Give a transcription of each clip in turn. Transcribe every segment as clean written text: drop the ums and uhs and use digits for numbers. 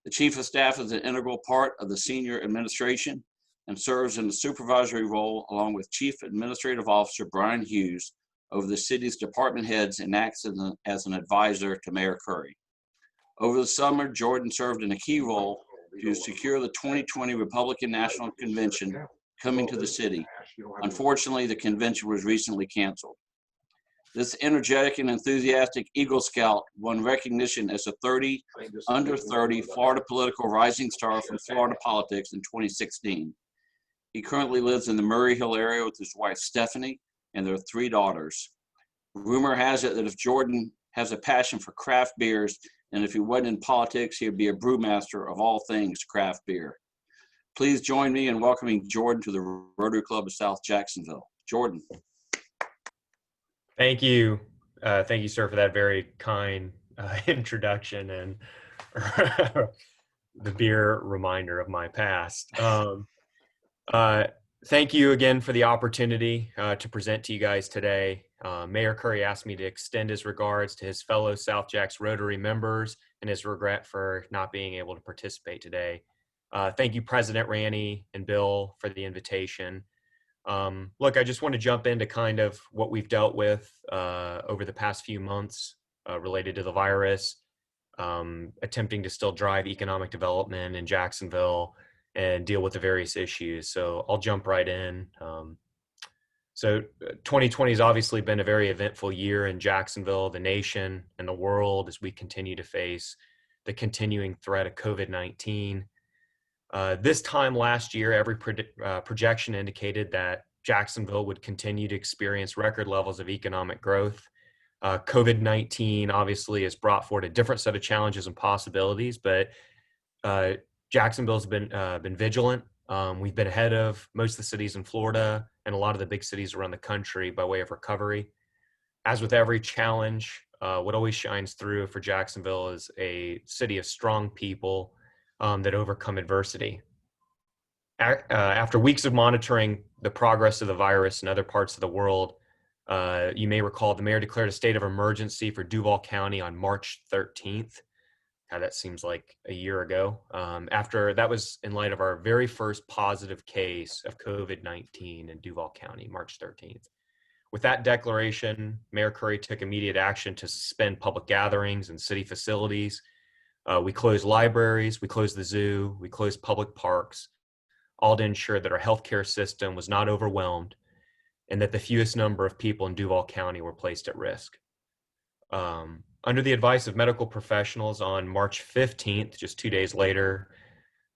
The Chief of Staff is an integral part of the senior administration and serves in the supervisory role along with Chief Administrative Officer Brian Hughes over the city's department heads and acts as an advisor to Mayor Curry. Over the summer, Jordan served in a key role to secure the 2020 Republican National Convention coming to the city. Unfortunately, the convention was recently canceled. This energetic and enthusiastic Eagle Scout won recognition as a under 30 Florida political rising star from Florida politics in 2016. He currently lives in the Murray Hill area with his wife Stephanie and their 3 daughters. Rumor has it that if Jordan has a passion for craft beers, and if he wasn't in politics, he would be a brewmaster of all things craft beer. Please join me in welcoming Jordan to the Rotary Club of South Jacksonville. Jordan. Thank you. Thank you, sir, for that very kind introduction and the beer reminder of my past. Thank you again for the opportunity to present to you guys today. Mayor Curry asked me to extend his regards to his fellow South Jax Rotary members and his regret for not being able to participate today. Thank you, President Ranny and Bill, for the invitation. Look, I just want to jump into kind of what we've dealt with over the past few months related to the virus, attempting to still drive economic development in Jacksonville and deal with the various issues. So I'll jump right in. So 2020 has obviously been a very eventful year in Jacksonville, the nation, and the world as we continue to face the continuing threat of COVID-19. This time last year, every projection indicated that Jacksonville would continue to experience record levels of economic growth. COVID-19 obviously has brought forward a different set of challenges and possibilities, but Jacksonville's been vigilant. We've been ahead of most of the cities in Florida and a lot of the big cities around the country by way of recovery. As with every challenge, what always shines through for Jacksonville is a city of strong people that overcome adversity. After weeks of monitoring the progress of the virus in other parts of the world, you may recall the mayor declared a state of emergency for Duval County on March 13th. God, that seems like a year ago. After that was in light of our very first positive case of COVID-19 in Duval County, March 13th. With that declaration, Mayor Curry took immediate action to suspend public gatherings and city facilities. We closed libraries, we closed the zoo, we closed public parks, all to ensure that our healthcare system was not overwhelmed and that the fewest number of people in Duval County were placed at risk. Under the advice of medical professionals on March 15th, just 2 days later,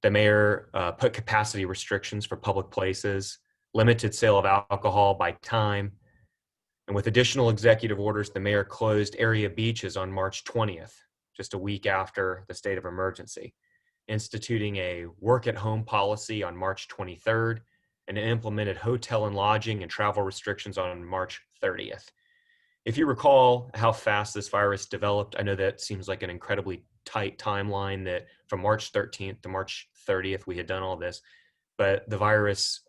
the mayor put capacity restrictions for public places, limited sale of alcohol by time, and with additional executive orders, the mayor closed area beaches on March 20th, just a week after the state of emergency, instituting a work-at-home policy on March 23rd, and implemented hotel and lodging and travel restrictions on March 30th. If you recall how fast this virus developed, I know that seems like an incredibly tight timeline that from March 13th to March 30th, we had done all this, but the virus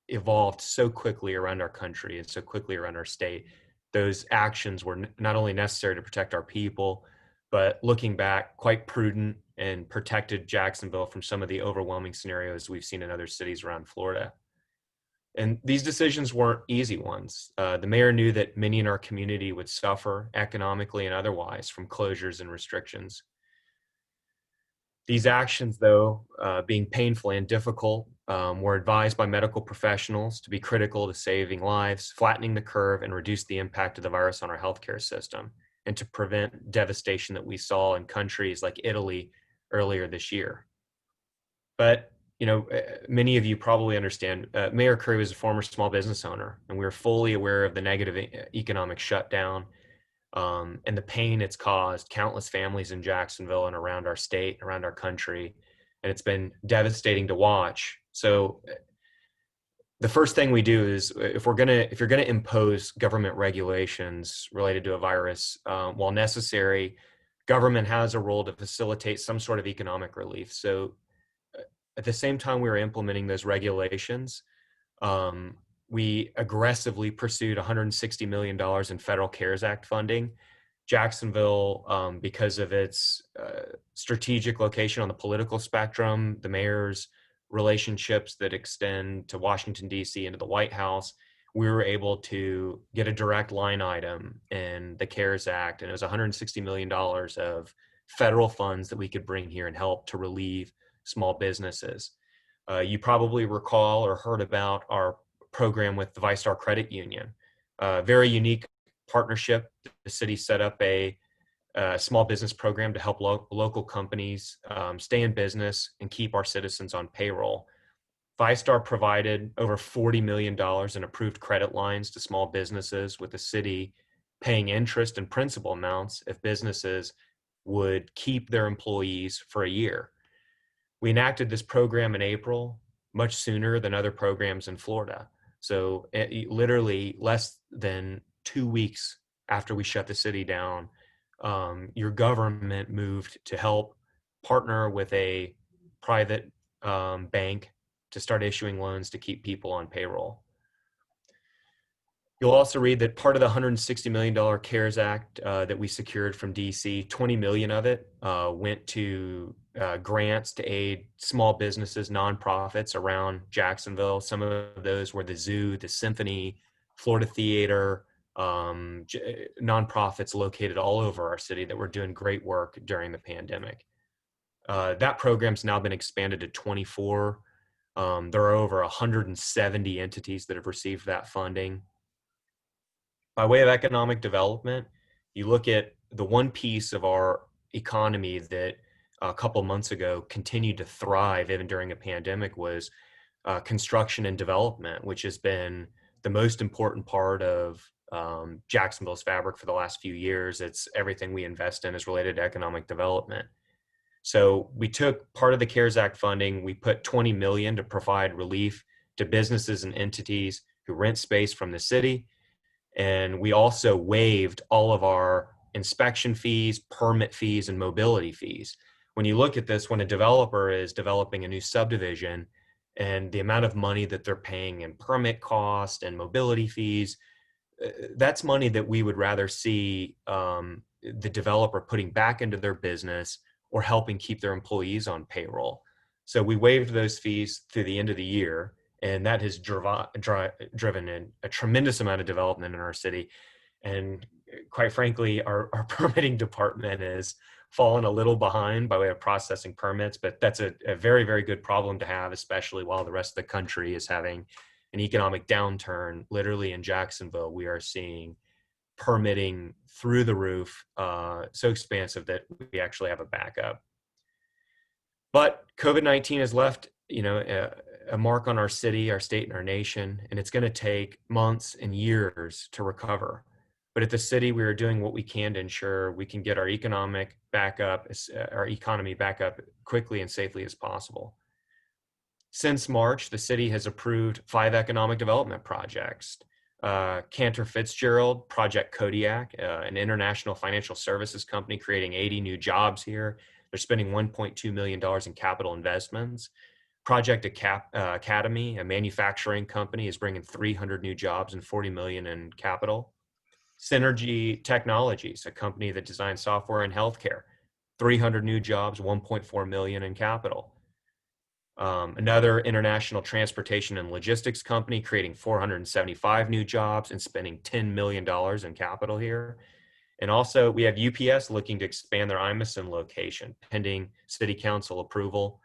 evolved so quickly around our country and so quickly around our state. Those actions were not only necessary to protect our people, but looking back, quite prudent and protected Jacksonville from some of the overwhelming scenarios we've seen in other cities around Florida. And these decisions weren't easy ones. The mayor knew that many in our community would suffer economically and otherwise from closures and restrictions. These actions, though, being painful and difficult, were advised by medical professionals to be critical to saving lives, flattening the curve, and reduce the impact of the virus on our healthcare system, and to prevent devastation that we saw in countries like Italy earlier this year. But many of you probably understand, Mayor Curry was a former small business owner, and we were fully aware of the negative economic shutdown and the pain it's caused countless families in Jacksonville and around our state, around our country, and it's been devastating to watch. So the first thing we do is if you're gonna impose government regulations related to a virus, while necessary, government has a role to facilitate some sort of economic relief. So at the same time we were implementing those regulations, we aggressively pursued $160 million in federal CARES Act funding Jacksonville, because of its strategic location on the political spectrum, the mayor's relationships that extend to Washington, D.C. and to the White House, we were able to get a direct line item in the CARES Act, and it was $160 million of federal funds that we could bring here and help to relieve small businesses. You probably recall or heard about our program with the ViStar Credit Union, very unique partnership. The city set up a small business program to help local companies stay in business and keep our citizens on payroll. ViStar provided over $40 million in approved credit lines to small businesses, with the city paying interest and principal amounts if businesses would keep their employees for a year. We enacted this program in April, much sooner than other programs in Florida. So literally less than 2 weeks after we shut the city down, your government moved to help partner with a private bank to start issuing loans to keep people on payroll. You'll also read that part of the $160 million CARES Act that we secured from DC, $20 million of it went to grants to aid small businesses, nonprofits around Jacksonville. Some of those were the zoo, the symphony, Florida Theater, nonprofits located all over our city that were doing great work during the pandemic. That program's now been expanded to 24. There are over 170 entities that have received that funding. By way of economic development, you look at the one piece of our economy that a couple months ago continued to thrive even during a pandemic was construction and development, which has been the most important part of Jacksonville's fabric for the last few years. It's everything we invest in is related to economic development. So we took part of the CARES Act funding, we put $20 million to provide relief to businesses and entities who rent space from the city. And we also waived all of our inspection fees, permit fees, and mobility fees. When you look at this, when a developer is developing a new subdivision and the amount of money that they're paying in permit cost and mobility fees, that's money that we would rather see the developer putting back into their business or helping keep their employees on payroll. So we waived those fees through the end of the year. And that has driven in a tremendous amount of development in our city. And quite frankly, our permitting department has fallen a little behind by way of processing permits, but that's a very, very good problem to have, especially while the rest of the country is having an economic downturn. Literally in Jacksonville, we are seeing permitting through the roof, so expansive that we actually have a backup. But COVID-19 has left, a mark on our city, our state, and our nation, and it's going to take months and years to recover. But at the city, we are doing what we can to ensure we can get our economy back up quickly and safely as possible. Since March, the city has approved 5 economic development projects. Cantor Fitzgerald, Project Kodiak, an international financial services company creating 80 new jobs here. They're spending $1.2 million in capital investments. Project Academy, a manufacturing company, is bringing 300 new jobs and $40 million in capital. Synergy Technologies, a company that designs software in healthcare, 300 new jobs, $1.4 million in capital. Another international transportation and logistics company creating 475 new jobs and spending $10 million in capital here. And also we have UPS looking to expand their Imeson location pending city council approval.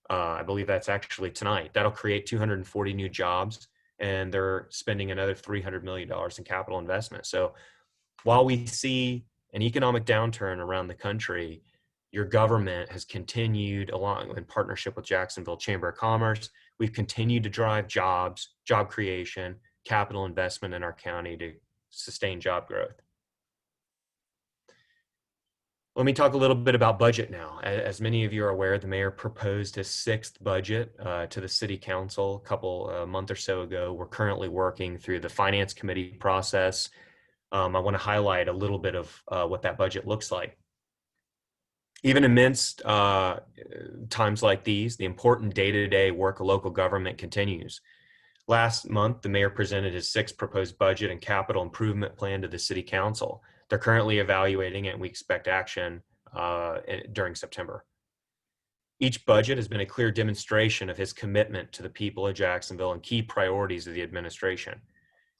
I believe that's actually tonight. That'll create 240 new jobs, and they're spending another $300 million in capital investment. So while we see an economic downturn around the country, your government has continued, along in partnership with Jacksonville Chamber of Commerce, we've continued to drive jobs, job creation, capital investment in our county to sustain job growth. Let me talk a little bit about budget now. As many of you are aware, the mayor proposed his 6th budget to the city council a month or so ago. We're currently working through the finance committee process. I want to highlight a little bit of what that budget looks like. Even amidst times like these, the important day-to-day work of local government continues. Last month, the mayor presented his 6th proposed budget and capital improvement plan to the city council. They're currently evaluating it, and we expect action during September. Each budget has been a clear demonstration of his commitment to the people of Jacksonville and key priorities of the administration.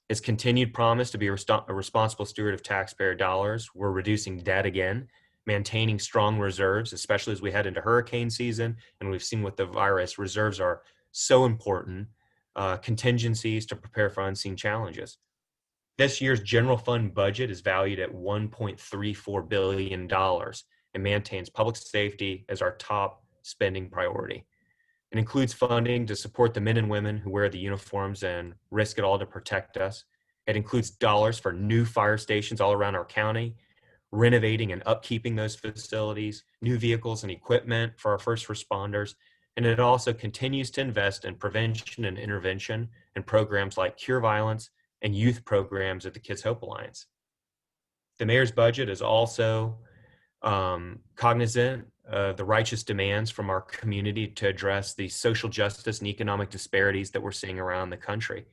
His continued promise to be a responsible steward of taxpayer dollars. We're reducing debt again, maintaining strong reserves, especially as we head into hurricane season. And we've seen with the virus, reserves are so important, contingencies to prepare for unseen challenges. This year's general fund budget is valued at $1.34 billion and maintains public safety as our top spending priority. It includes funding to support the men and women who wear the uniforms and risk it all to protect us. It includes dollars for new fire stations all around our county, renovating and upkeeping those facilities, new vehicles and equipment for our first responders. And it also continues to invest in prevention and intervention and programs like Cure Violence and youth programs at the Kids Hope Alliance. The mayor's budget is also cognizant of the righteous demands from our community to address the social justice and economic disparities that we're seeing around the country.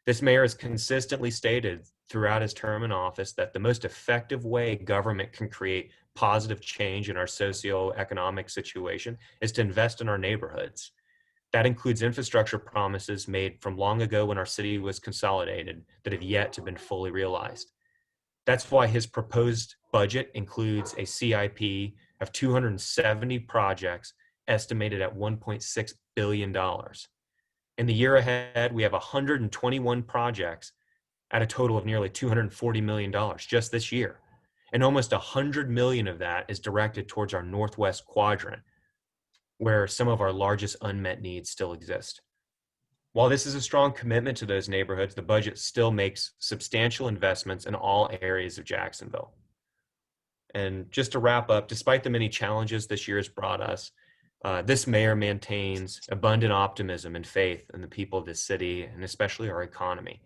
This mayor has consistently stated throughout his term in office that the most effective way government can create positive change in our socioeconomic situation is to invest in our neighborhoods. That includes infrastructure promises made from long ago when our city was consolidated that have yet to have been fully realized. That's why his proposed budget includes a CIP of 270 projects estimated at $1.6 billion. In the year ahead, we have 121 projects at a total of nearly $240 million just this year. And almost $100 million of that is directed towards our Northwest quadrant, where some of our largest unmet needs still exist. While this is a strong commitment to those neighborhoods, the budget still makes substantial investments in all areas of Jacksonville. And just to wrap up, despite the many challenges this year has brought us, this mayor maintains abundant optimism and faith in the people of this city and especially our economy.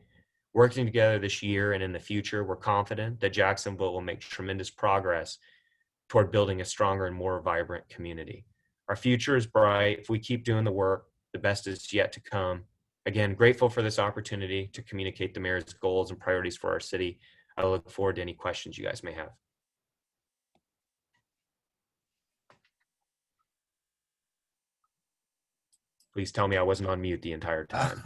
Working together this year and in the future, we're confident that Jacksonville will make tremendous progress toward building a stronger and more vibrant community. Our future is bright. If we keep doing the work, the best is yet to come. Again, grateful for this opportunity to communicate the mayor's goals and priorities for our city. I look forward to any questions you guys may have. Please tell me I wasn't on mute the entire time.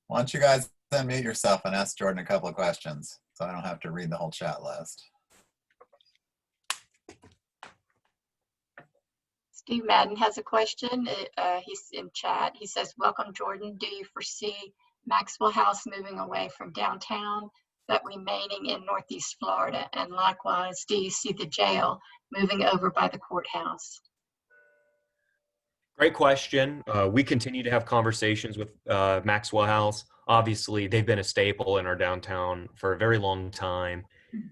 Why don't you guys unmute yourself and ask Jordan a couple of questions so I don't have to read the whole chat list. Steve Madden has a question. He's in chat. He says, welcome, Jordan. Do you foresee Maxwell House moving away from downtown but remaining in Northeast Florida? And likewise, do you see the jail moving over by the courthouse? Great question. We continue to have conversations with Maxwell House. Obviously, they've been a staple in our downtown for a very long time.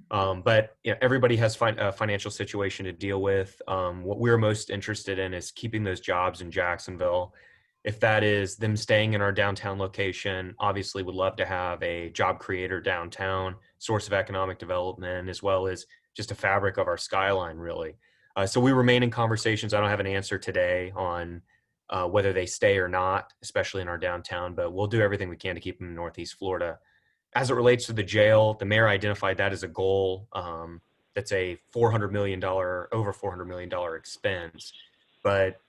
But you know, everybody has a financial situation to deal with. What we're most interested in is keeping those jobs in Jacksonville. If that is them staying in our downtown location, obviously would love to have a job creator downtown, source of economic development, as well as just a fabric of our skyline, really. So we remain in conversations. I don't have an answer today on whether they stay or not, especially in our downtown, but we'll do everything we can to keep them in Northeast Florida. As it relates to the jail, the mayor identified that as a goal. That's a over $400 million expense. But,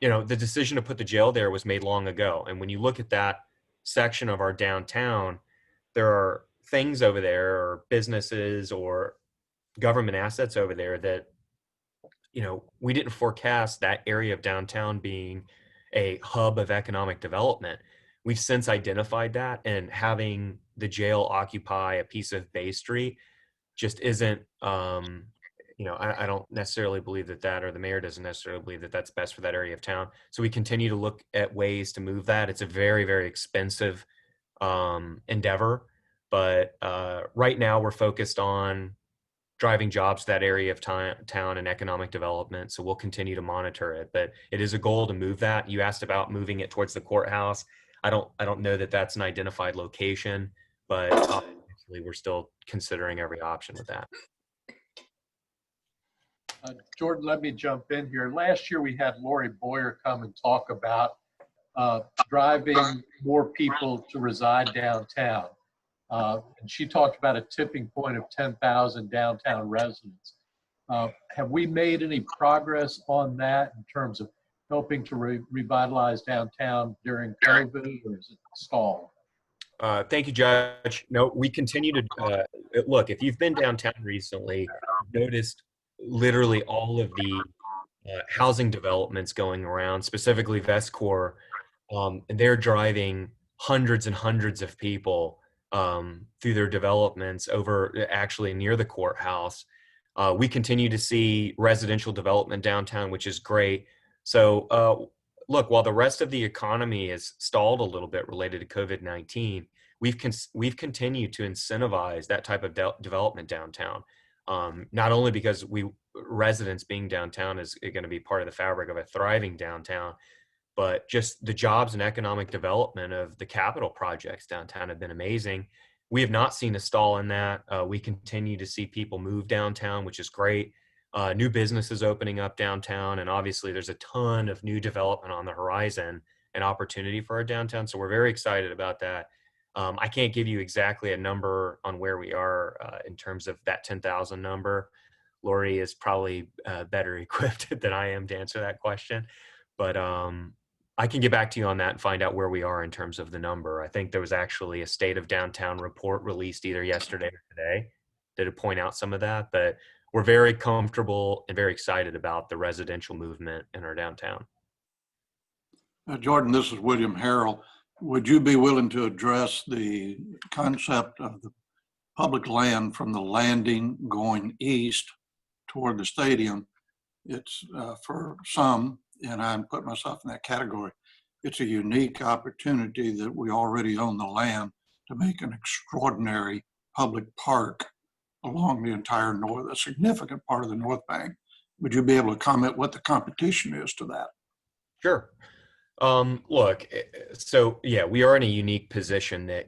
you know, the decision to put the jail there was made long ago. And when you look at that section of our downtown, there are things over there or businesses or government assets over there that, you know, we didn't forecast that area of downtown being a hub of economic development. We've since identified that, and having the jail occupy a piece of Bay Street just isn't, you know, I don't necessarily believe that, or the mayor doesn't necessarily believe that that's best for that area of town. So we continue to look at ways to move that. It's a very, very expensive endeavor, but right now we're focused on driving jobs to that area of town and economic development. So we'll continue to monitor it, but it is a goal to move that. You asked about moving it towards the courthouse. I don't know that that's an identified location, but obviously we're still considering every option with that. Jordan, let me jump in here. Last year we had Lori Boyer come and talk about driving more people to reside downtown. And she talked about a tipping point of 10,000 downtown residents. Have we made any progress on that in terms of helping to revitalize downtown during COVID, or is it stalled? Thank you, Judge. No, we continue to look. If you've been downtown recently, you've noticed literally all of the housing developments going around, specifically Vestcor. They're driving hundreds and hundreds of people through their developments over actually near the courthouse. We continue to see residential development downtown, which is great. So look, while the rest of the economy is stalled a little bit related to COVID-19, we've continued to incentivize that type of development downtown. Not only because residents being downtown is going to be part of the fabric of a thriving downtown, but just the jobs and economic development of the capital projects downtown have been amazing. We have not seen a stall in that. We continue to see people move downtown, which is great. New businesses opening up downtown, and obviously there's a ton of new development on the horizon and opportunity for our downtown. So we're very excited about that. I can't give you exactly a number on where we are in terms of that 10,000 number. Lori is probably better equipped than I am to answer that question, but I can get back to you on that and find out where we are in terms of the number. I think there was actually a state of downtown report released either yesterday or today that would point out some of that, but we're very comfortable and very excited about the residential movement in our downtown. Jordan, this is William Harrell. Would you be willing to address the concept of the public land from the landing going east toward the stadium? It's for some, and I put myself in that category, it's a unique opportunity that we already own the land to make an extraordinary public park along the entire north, a significant part of the North Bank. Would you be able to comment what the competition is to that? Sure. Look, so yeah, we are in a unique position that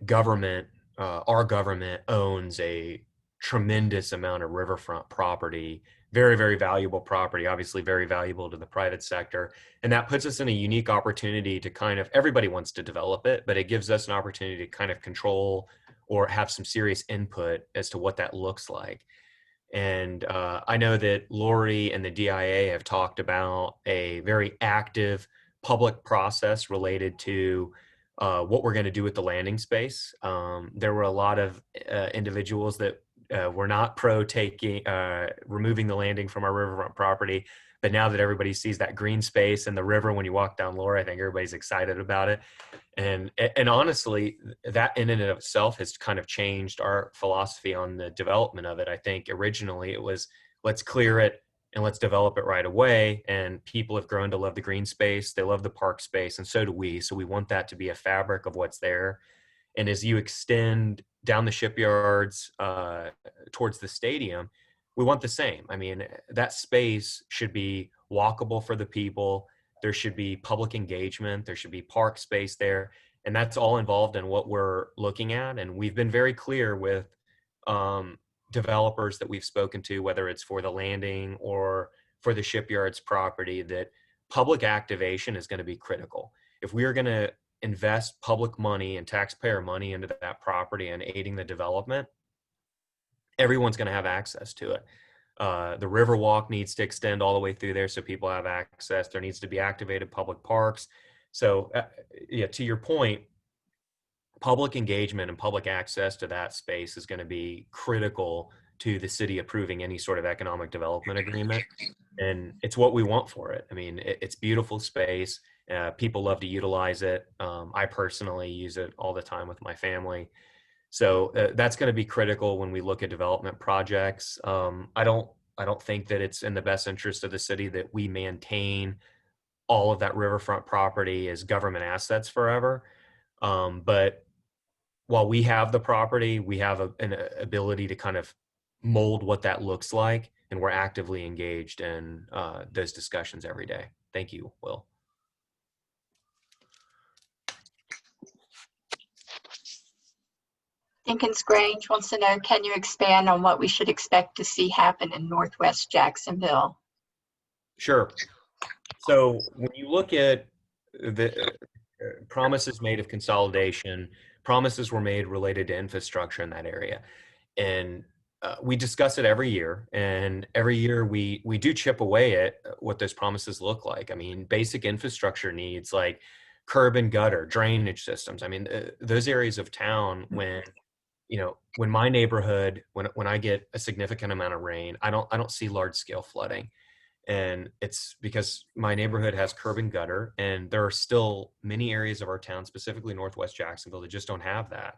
our government owns a tremendous amount of riverfront property, very, very valuable property, obviously very valuable to the private sector. And that puts us in a unique opportunity to everybody wants to develop it, but it gives us an opportunity to kind of control or have some serious input as to what that looks like. And I know that Lori and the DIA have talked about a very active public process related to what we're going to do with the landing space. There were a lot of individuals that were not pro removing the landing from our riverfront property. But now that everybody sees that green space and the river when you walk down Laura, I think everybody's excited about it. And honestly, that in and of itself has kind of changed our philosophy on the development of it. I think originally it was, let's clear it and let's develop it right away. And people have grown to love the green space. They love the park space, and so do we. So we want that to be a fabric of what's there. And as you extend down the shipyards towards the stadium, we want the same. I mean, that space should be walkable for the people. There should be public engagement. There should be park space there. And that's all involved in what we're looking at. And we've been very clear with developers that we've spoken to, whether it's for the landing or for the shipyards property, that public activation is going to be critical. If we are going to invest public money and taxpayer money into that property and aiding the development, everyone's going to have access to it. The Riverwalk needs to extend all the way through there so people have access. There needs to be activated public parks. So yeah, to your point, public engagement and public access to that space is going to be critical to the city approving any sort of economic development agreement. And it's what we want for it. I mean, it's beautiful space. People love to utilize it. I personally use it all the time with my family. So that's going to be critical when we look at development projects. I don't think that it's in the best interest of the city that we maintain all of that riverfront property as government assets forever. But while we have the property, we have an ability to kind of mold what that looks like, and we're actively engaged in those discussions every day. Thank you, Will. Dinkins Grange wants to know, can you expand on what we should expect to see happen in Northwest Jacksonville? Sure. So when you look at the promises made of consolidation, promises were made related to infrastructure in that area. And we discuss it every year, and every year we do chip away at what those promises look like. I mean, basic infrastructure needs like curb and gutter, drainage systems. I mean, those areas of town, when when my neighborhood, when I get a significant amount of rain, I don't see large scale flooding. And it's because my neighborhood has curb and gutter, and there are still many areas of our town, specifically Northwest Jacksonville, that just don't have that.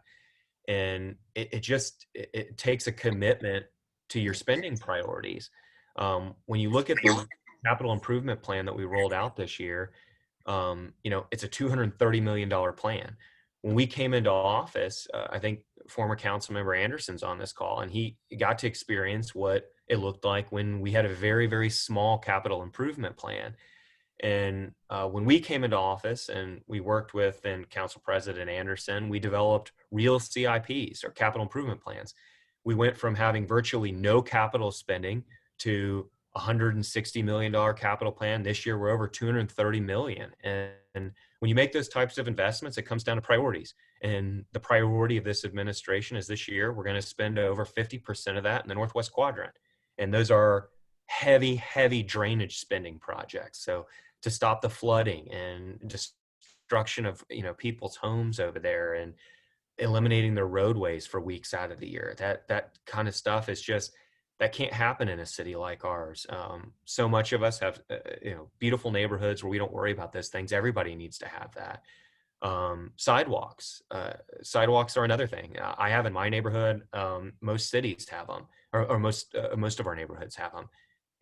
And it takes a commitment to your spending priorities. When you look at the capital improvement plan that we rolled out this year, it's a $230 million plan. When we came into office, I think former council member Anderson's on this call, and he got to experience what it looked like when we had a very, very small capital improvement plan. And when we came into office and we worked with then Council President Anderson, we developed real CIPs, or capital improvement plans. We went from having virtually no capital spending to $160 million capital plan. This year, we're over $230 million. And when you make those types of investments, it comes down to priorities. And the priority of this administration is this year, we're going to spend over 50% of that in the Northwest Quadrant. And those are heavy, heavy drainage spending projects. So to stop the flooding and destruction of people's homes over there, and eliminating their roadways for weeks out of the year, that kind of stuff is just, that can't happen in a city like ours. So much of us have beautiful neighborhoods where we don't worry about those things. Everybody needs to have that. Sidewalks are another thing. I have in my neighborhood. Most cities have them, or most of our neighborhoods have them.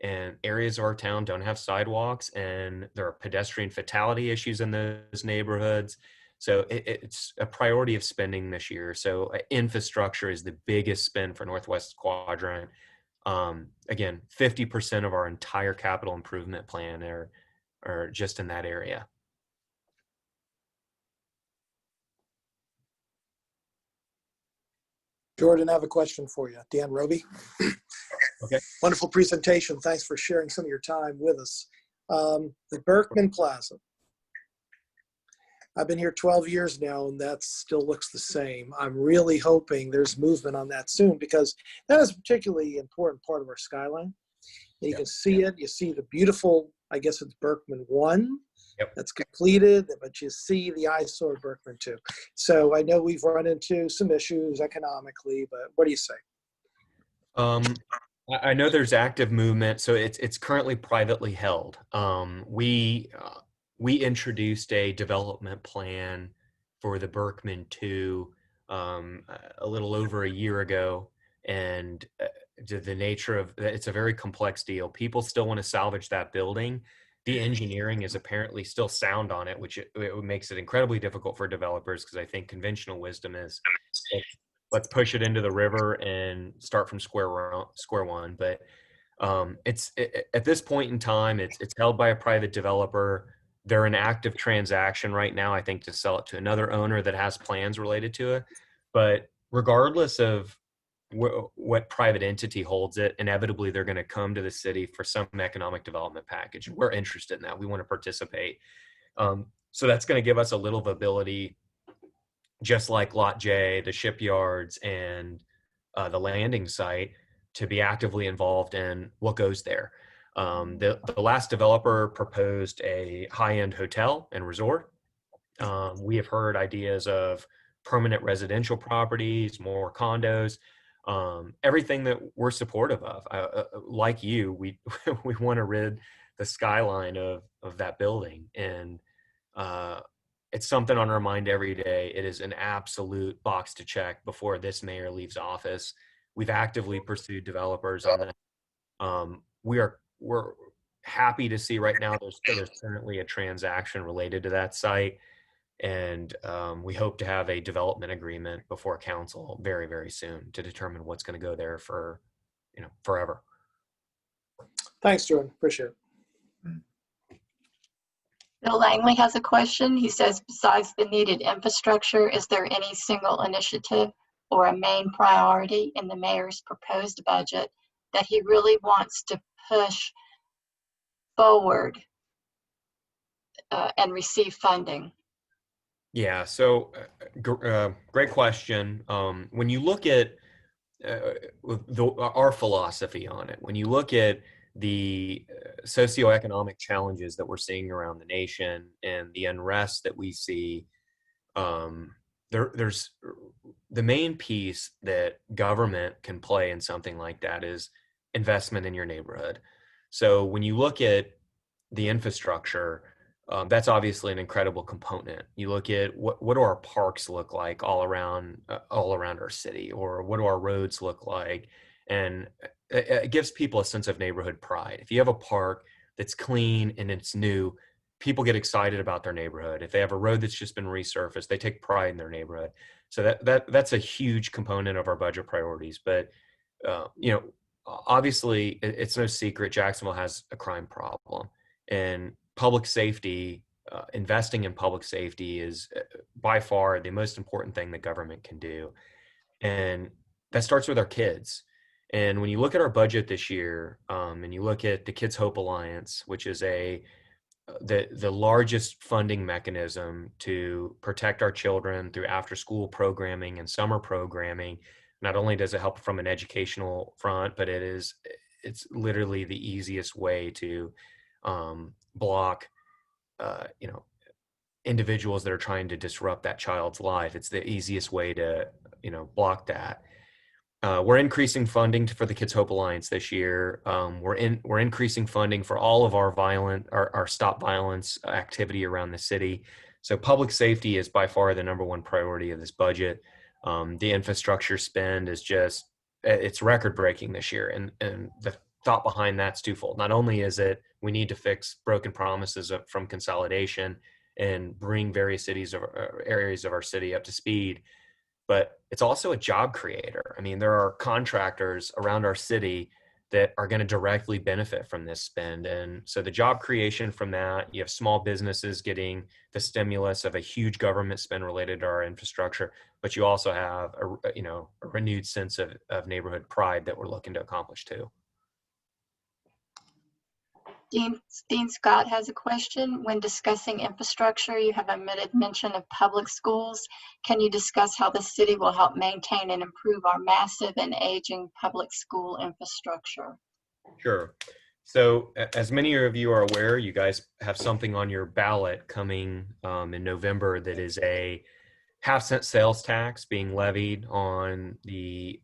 And areas of our town don't have sidewalks, and there are pedestrian fatality issues in those neighborhoods. So it's a priority of spending this year. So infrastructure is the biggest spend for Northwest Quadrant. Again, 50% of our entire capital improvement plan are just in that area. Jordan, I have a question for you. Dan Roby. Okay. Wonderful presentation. Thanks for sharing some of your time with us. The Berkman Plaza. I've been here 12 years now, and that still looks the same. I'm really hoping there's movement on that soon, because that is a particularly important part of our skyline. You can see it. You see the beautiful, I guess it's Berkman 1. Yep. That's completed, but you see the eyesore Berkman 2. So I know we've run into some issues economically, but what do you say? I know there's active movement, so it's currently privately held. We introduced a development plan for the Berkman 2 a little over a year ago, and the nature of it's a very complex deal. People still want to salvage that building. The engineering is apparently still sound on it, which it makes it incredibly difficult for developers, because I think conventional wisdom is let's push it into the river and start from square one. But at this point in time, it's held by a private developer. They're in active transaction right now, I think, to sell it to another owner that has plans related to it. But regardless of what private entity holds it, inevitably they're going to come to the city for some economic development package. We're interested in that. We want to participate. So that's going to give us a little ability, just like Lot J, the shipyards, and the landing site, to be actively involved in what goes there. The last developer proposed a high-end hotel and resort. We have heard ideas of permanent residential properties, more condos, everything that we're supportive of. Like you, we want to rid the skyline of that building. And it's something on our mind every day. It is an absolute box to check before this mayor leaves office. We've actively pursued developers on that. We're happy to see right now there's currently a transaction related to that site. And we hope to have a development agreement before council very, very soon to determine what's going to go there for, forever. Thanks, Jordan. Appreciate it. Bill Langley has a question. He says, besides the needed infrastructure, is there any single initiative or a main priority in the mayor's proposed budget that he really wants to push forward and receive funding? Yeah, so great question. When you look at our philosophy on it, when you look at the socioeconomic challenges that we're seeing around the nation and the unrest that we see, um, there's the main piece that government can play in something like that is investment in your neighborhood. So when you look at the infrastructure, that's obviously an incredible component. You look at what do our parks look like all around our city, or what do our roads look like, and it gives people a sense of neighborhood pride. If you have a park that's clean and it's new, people get excited about their neighborhood. If they have a road that's just been resurfaced, they take pride in their neighborhood. So that's a huge component of our budget priorities. But you know, obviously, it's no secret Jacksonville has a crime problem, and public safety. Investing in public safety is by far the most important thing that government can do, and that starts with our kids. And when you look at our budget this year, and you look at the Kids Hope Alliance, which is the largest funding mechanism to protect our children through after school programming and summer programming. Not only does it help from an educational front, but it's literally the easiest way to block you know, individuals that are trying to disrupt that child's life. It's the easiest way to, you know, block that. We're increasing funding for the Kids Hope Alliance this year. We're increasing funding for all of our stop violence activity around the city. So public safety is by far the number one priority of this budget. The infrastructure spend is just, it's record breaking this year. And the thought behind that's twofold. Not only is it, we need to fix broken promises from consolidation and bring various areas of our city up to speed, but it's also a job creator. I mean, there are contractors around our city that are going to directly benefit from this spend. And so the job creation from that, you have small businesses getting the stimulus of a huge government spend related to our infrastructure, but you also have a renewed sense of neighborhood pride that we're looking to accomplish too. Dean Scott has a question. When discussing infrastructure, you have omitted mention of public schools. Can you discuss how the city will help maintain and improve our massive and aging public school infrastructure? Sure. So as many of you are aware, you guys have something on your ballot coming in November that is a half-cent sales tax being levied on the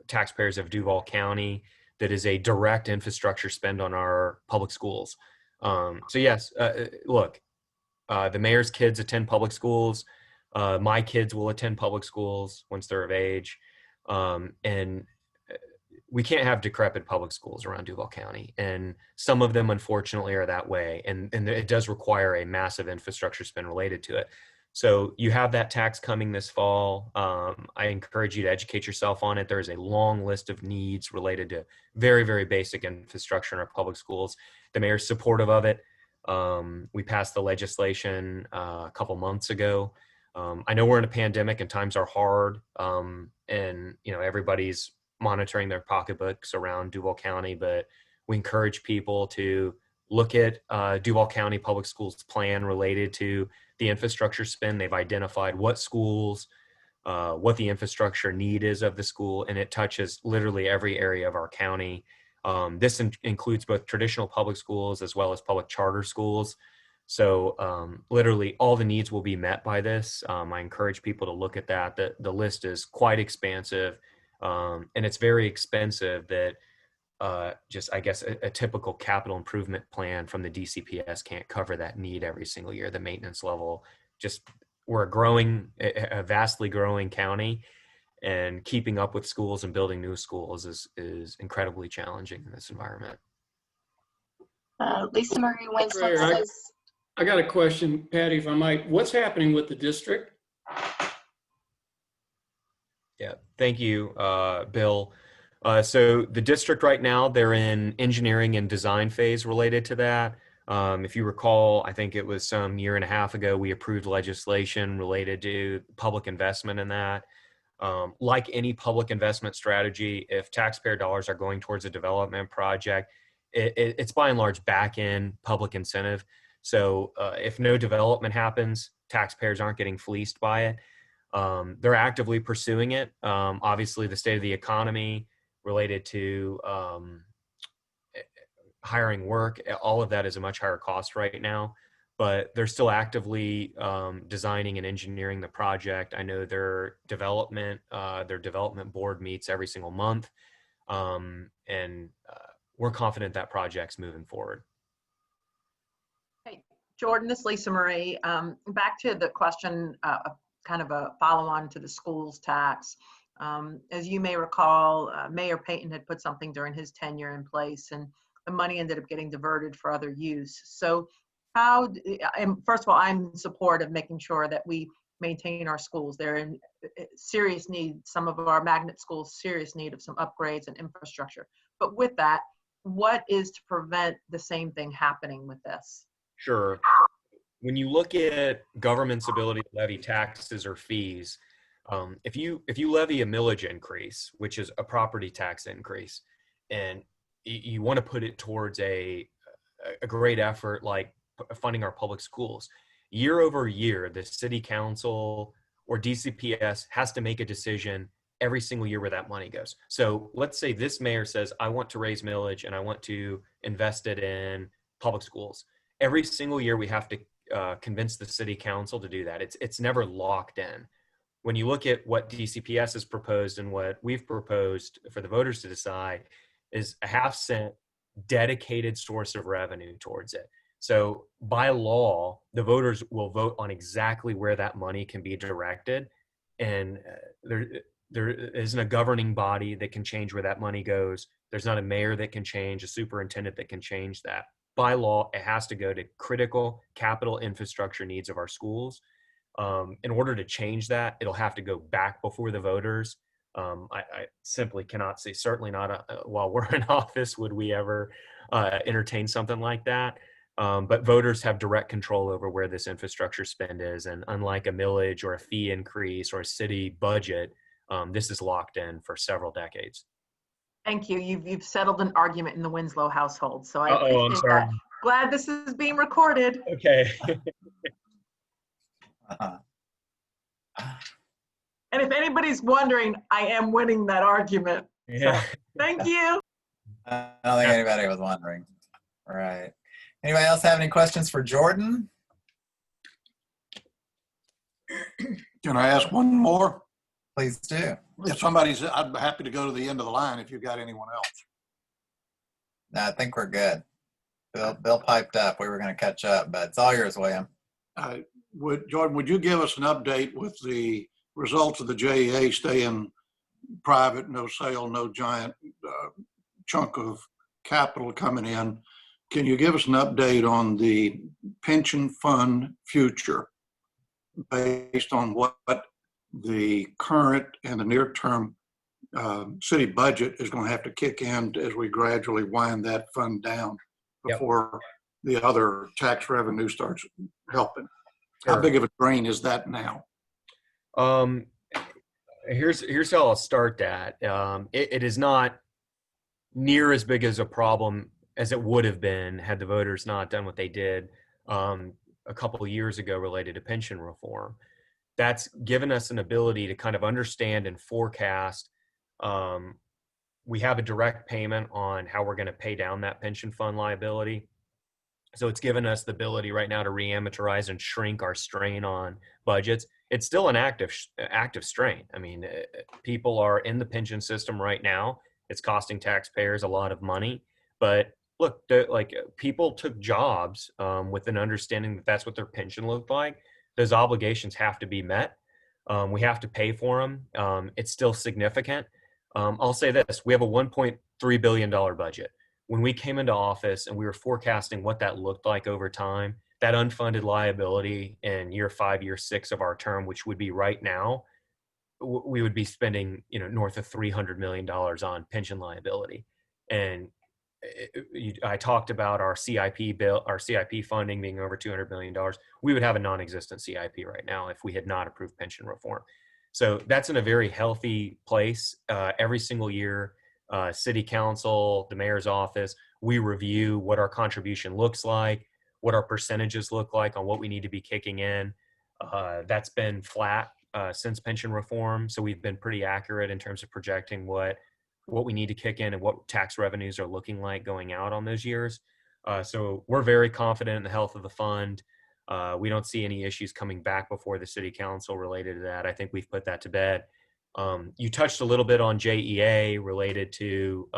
taxpayers of Duval County. That is a direct infrastructure spend on our public schools. So yes, look, the mayor's kids attend public schools. My kids will attend public schools once they're of age. And we can't have decrepit public schools around Duval County. And some of them, unfortunately, are that way. And it does require a massive infrastructure spend related to it. So you have that tax coming this fall. I encourage you to educate yourself on it. There's a long list of needs related to very, very basic infrastructure in our public schools. The mayor's supportive of it. We passed the legislation a couple months ago. I know we're in a pandemic and times are hard, and everybody's monitoring their pocketbooks around Duval County, but we encourage people to look at Duval County Public Schools plan related to the infrastructure spend. They've identified what schools, what the infrastructure need is of the school, and it touches literally every area of our county. This includes both traditional public schools as well as public charter schools. So literally all the needs will be met by this. I encourage people to look at that. The list is quite expansive, and it's very expensive that just, I guess, a typical capital improvement plan from the DCPS can't cover that need every single year. The maintenance level, we're a vastly growing county, and keeping up with schools and building new schools is incredibly challenging in this environment. Lisa Marie Winston says, I got a question, Patty, if I might. What's happening with the district? Yeah, thank you, Bill. So the district right now, they're in engineering and design phase related to that. If you recall, I think it was some year and a half ago, we approved legislation related to public investment in that. Like any public investment strategy, if taxpayer dollars are going towards a development project, it's by and large back-end public incentive. So if no development happens, taxpayers aren't getting fleeced by it. They're actively pursuing it. Obviously, the state of the economy related to hiring work, all of that is a much higher cost right now, but they're still actively designing and engineering the project. I know their development board meets every single month, and we're confident that project's moving forward. Hey, Jordan, this is Lisa Marie. Back to the question, kind of a follow-on to the schools tax. As you may recall, Mayor Payton had put something during his tenure in place, and the money ended up getting diverted for other use. So and first of all, I'm in support of making sure that we maintain our schools. They're in serious need, some of our magnet schools, serious need of some upgrades and infrastructure. But with that, what is to prevent the same thing happening with this? Sure. When you look at government's ability to levy taxes or fees, if you levy a millage increase, which is a property tax increase, and you want to put it towards a great effort like funding our public schools, year over year, the city council or DCPS has to make a decision every single year where that money goes. So let's say this mayor says, I want to raise millage and I want to invest it in public schools. Every single year we have to convince the city council to do that. It's never locked in. When you look at what DCPS has proposed and what we've proposed for the voters to decide, is a 0.5 cent dedicated source of revenue towards it. So by law, the voters will vote on exactly where that money can be directed. And there isn't a governing body that can change where that money goes. There's not a mayor that can change, a superintendent that can change that. By law, it has to go to critical capital infrastructure needs of our schools. In order to change that, it'll have to go back before the voters. I simply cannot say, certainly not while we're in office, would we ever entertain something like that. But voters have direct control over where this infrastructure spend is. And unlike a millage or a fee increase or a city budget, this is locked in for several decades. Thank you. You've settled an argument in the Winslow household. So I I'm appreciate sorry. that. Glad this is being recorded. Okay. And if anybody's wondering, I am winning that argument. Yeah. So, thank you. I don't think anybody was wondering. All right. Anybody else have any questions for Jordan? Can I ask one more? Please do. If somebody's, I'd be happy to go to the end of the line if you've got anyone else. No, I think we're good. Bill piped up. We were going to catch up, but it's all yours, William. Jordan, would you give us an update with the results of the JEA staying private, no sale, no giant chunk of capital coming in? Can you give us an update on the pension fund future based on what the current and the near-term city budget is going to have to kick in as we gradually wind that fund down before the other tax revenue starts helping? Sure. How big of a drain is that now? Here's how I'll start that. It is not near as big as a problem as it would have been had the voters not done what they did a couple of years ago related to pension reform. That's given us an ability to kind of understand and forecast. We have a direct payment on how we're going to pay down that pension fund liability. So it's given us the ability right now to re-amortize and shrink our strain on budgets. It's still an active strain. I mean, people are in the pension system right now. It's costing taxpayers a lot of money. But look, people took jobs with an understanding that that's what their pension looked like. Those obligations have to be met. We have to pay for them. It's still significant. I'll say this, we have a $1.3 billion budget. When we came into office and we were forecasting what that looked like over time, that unfunded liability in year 5, year 6 of our term, which would be right now, we would be spending, north of $300 million on pension liability. And I talked about our CIP bill, our CIP funding being over $200 million. We would have a non-existent CIP right now if we had not approved pension reform. So that's in a very healthy place. Every single year, city council, the mayor's office, we review what our contribution looks like, what our percentages look like on what we need to be kicking in. That's been flat since pension reform. So we've been pretty accurate in terms of projecting what we need to kick in and what tax revenues are looking like going out on those years. So we're very confident in the health of the fund. We don't see any issues coming back before the city council related to that. I think we've put that to bed. You touched a little bit on JEA related to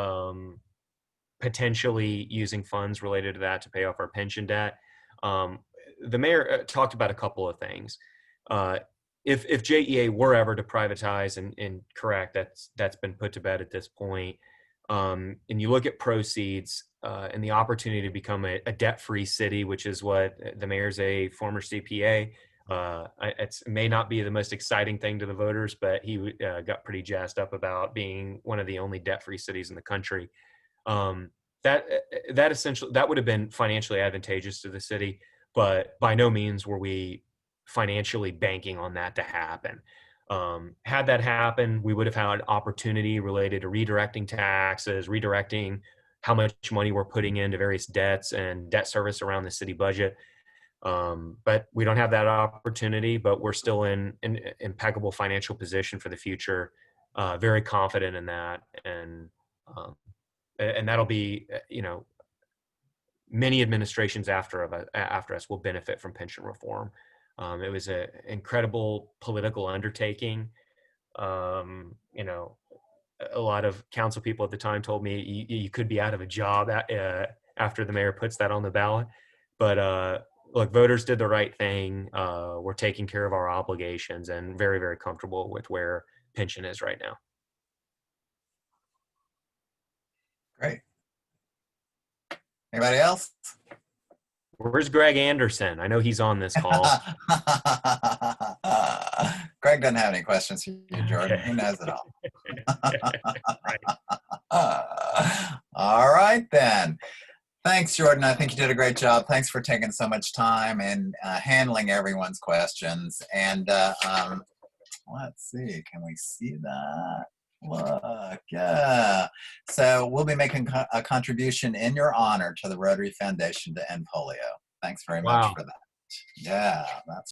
potentially using funds related to that to pay off our pension debt. The mayor talked about a couple of things. If JEA were ever to privatize, and correct, that's been put to bed at this point, and you look at proceeds and the opportunity to become a debt-free city, which is what the mayor's a former CPA. It may not be the most exciting thing to the voters, but he got pretty jazzed up about being one of the only debt-free cities in the country. That essentially, that would have been financially advantageous to the city, but by no means were we financially banking on that to happen. Had that happen, we would have had opportunity related to redirecting taxes, redirecting how much money we're putting into various debts and debt service around the city budget. But we don't have that opportunity, but we're still in an impeccable financial position for the future. Very confident in that. And that'll be, many administrations after us will benefit from pension reform. It was an incredible political undertaking. A lot of council people at the time told me you could be out of a job after the mayor puts that on the ballot. But look, voters did the right thing. We're taking care of our obligations and very, very comfortable with where pension is right now. Great. Anybody else? Where's Greg Anderson? I know he's on this call. Greg doesn't have any questions for you, Jordan. Okay. He knows it all. Right. All right, then. Thanks, Jordan. I think you did a great job. Thanks for taking so much time and handling everyone's questions. And let's see, can we see that? Look, yeah. So we'll be making a contribution in your honor to the Rotary Foundation to end polio. Thanks very much for that. Yeah, that's